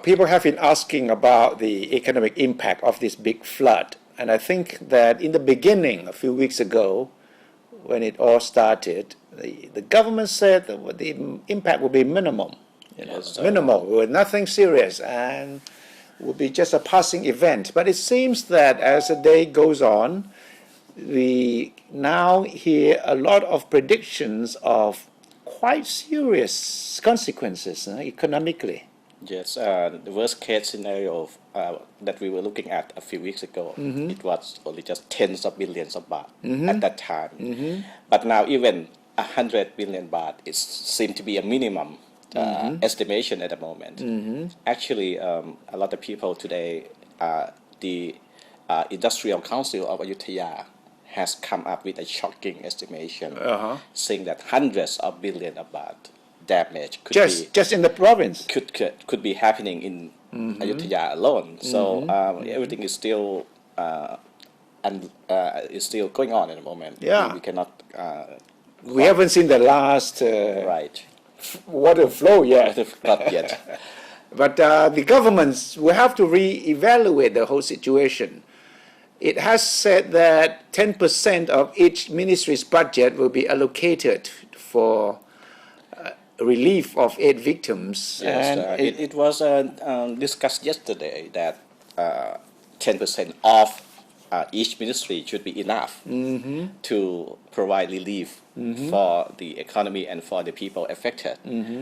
people have been asking about the economic impact of this big flood. And I think that in the beginning, a few weeks ago, when it all started, the government said that the impact would be minimum, minimal, with nothing serious, and would be just a passing event. But it seems that as the day goes on, we now hear a lot of predictions of quite serious consequences economically. Yes, the worst case scenario that we were looking at a few weeks ago, it was only just tens of billions of baht at that time. But now even 100 billion baht seems to be a minimum estimation at the moment. Actually, a lot of people today, the Industrial Council of Ayutthaya has come up with a shocking estimation, saying that hundreds of billions of baht damage could just in the province could be happening in Ayutthaya alone. So everything is still is still going on at the moment. Yeah, we cannot. We haven't seen the last water flow yet. Not yet. But the governments will have to re-evaluate the whole situation. It has said that 10% of each ministry's budget will be allocated for relief of aid victims. Yes, and it was discussed yesterday that 10% of each ministry should be enough to provide relief for the economy and for the people affected.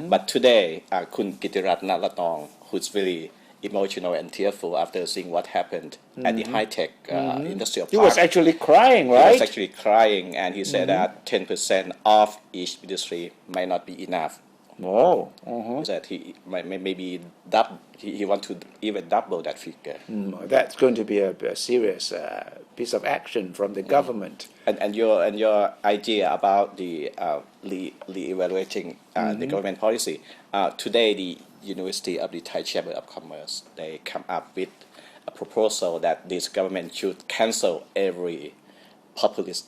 But today, Kun Kitiratna Latong, who's very emotional and tearful after seeing what happened at the high-tech industrial park. He was actually crying, right? He was actually crying, and he said that 10% of each ministry might not be enough. Oh. He said he maybe he want to even double that figure. That's going to be a serious piece of action from the government. And your idea about the re-evaluating the government policy. Today, the University of the Thai Chamber of Commerce, they come up with a proposal that this government should cancel every populist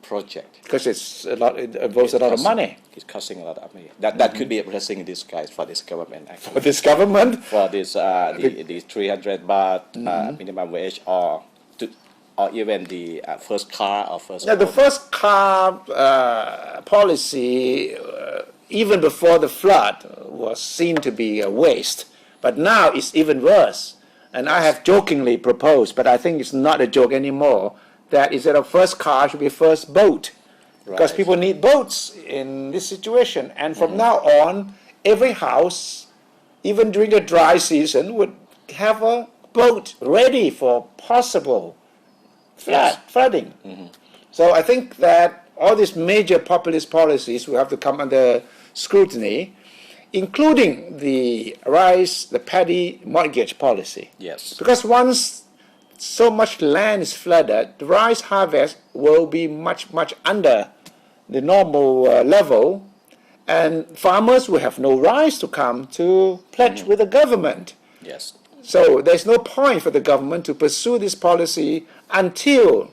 project. Because it involves a lot of money. It's costing a lot of money. That could be a blessing in disguise for this government. Actually. For this government? For this the 300 baht minimum wage, or even the first car or first. Yeah, the first car policy, even before the flood, was seen to be a waste. But now it's even worse. And I have jokingly proposed, but I think it's not a joke anymore, that instead of first car should be first boat. Because people need boats in this situation. And from now on, every house, even during the dry season, would have a boat ready for possible flooding. So I think that all these major populist policies will have to come under scrutiny, including the paddy mortgage policy. Yes. Because once so much land is flooded, the rice harvest will be much under the normal level, and farmers will have no rice to come to pledge with the government. Yes. So there's no point for the government to pursue this policy until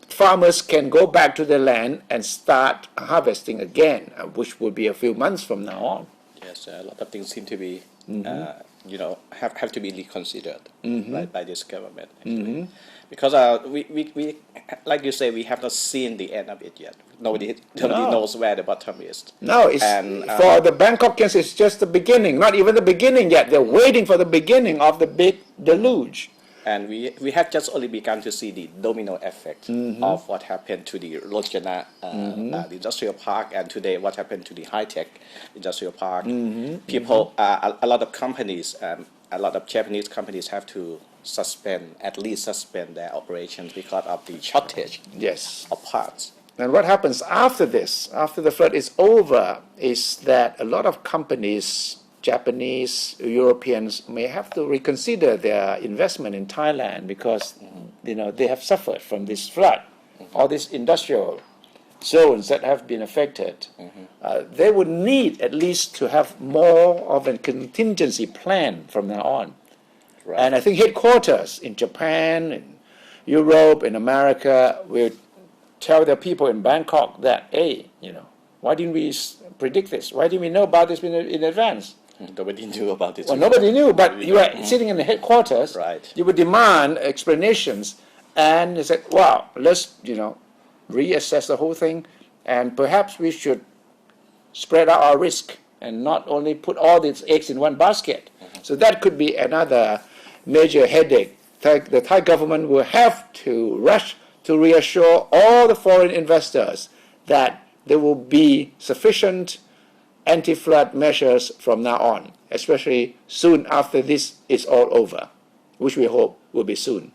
farmers can go back to the land and start harvesting again, which will be a few months from now on. Yes, a lot of things seem to be, have to be reconsidered by this government. Because we, like you say, we have not seen the end of it yet. Nobody knows where the bottom is. No, for the Bangkokians, it's just the beginning. Not even the beginning yet. They're waiting for the beginning of the big deluge. And we have just only begun to see the domino effect of what happened to the Rojana the industrial park, and today what happened to the high-tech industrial park. People, a lot of companies, a lot of Japanese companies have to at least suspend their operations because of the shortage of parts. And what happens after this, after the flood is over, is that a lot of companies, Japanese, Europeans, may have to reconsider their investment in Thailand because they have suffered from this flood. All these industrial zones that have been affected, they would need at least to have more of a contingency plan from now on. Right. And I think headquarters in Japan, in Europe, in America will tell their people in Bangkok that, hey, why didn't we predict this? Why didn't we know about this in advance? Nobody knew about it. Well, nobody knew, but you are sitting in the headquarters. Right. You would demand explanations, and they said, "Wow, let's reassess the whole thing, and perhaps we should spread out our risk and not only put all these eggs in one basket." So that could be another major headache. The Thai government will have to rush to reassure all the foreign investors that there will be sufficient anti-flood measures from now on, especially soon after this is all over, which we hope will be soon.